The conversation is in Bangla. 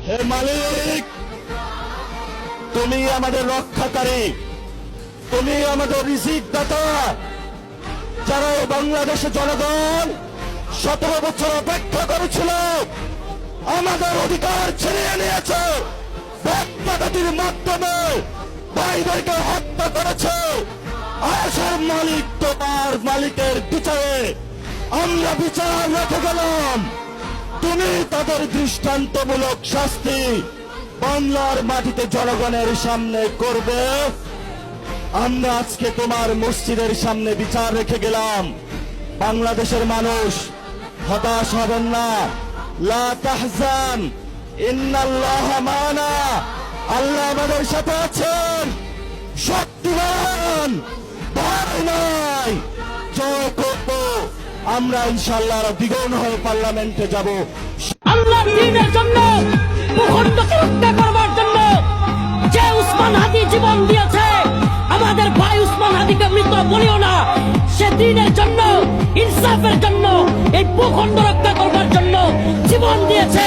হে মালিক, তুমি আমাদের রক্ষাকারী, তুমি আমাদের রিজিক দাতা। যারা বাংলাদেশের জনগণ 17 বছর অপেক্ষা করেছিল, আমাদের অধিকার ছিনিয়ে নিয়েছে, ব্যক্তির মাধ্যমে ভাইদেরকে হত্যা করেছে। আয়েশার মালিক তোমার মালিকের বিচারে আমরা বিচার রেখে গেলাম। তুমি তাদের দৃষ্টান্তমূলক শাস্তি বাংলার মাটিতে জনগণের সামনে করবে। আমরা আজকে তোমার মসজিদের সামনে বিচার রেখে গেলাম। বাংলাদেশের মানুষ হতাশ হবেন না। লা তাহজান, ইন্নাল্লাহা মানা। আল্লাহ আমাদের সাথে আছেন, শক্তিমান, ভয় নাই। জয় করব আমরা, ইনশাআল্লাহ দ্বিগুণ হয়ে পার্লামেন্টে যাব। আল্লাহর দ্বীনের জন্য, ভূখণ্ডকে রক্ষা করবার জন্য যে উসমান হাদি জীবন দিয়েছে, আমাদের ভাই উসমান হাদিকে মৃত বলিও না। সে দ্বীনের জন্য, ইনসাফের জন্য, এই ভূখণ্ড রক্ষা করবার জন্য জীবন দিয়েছে।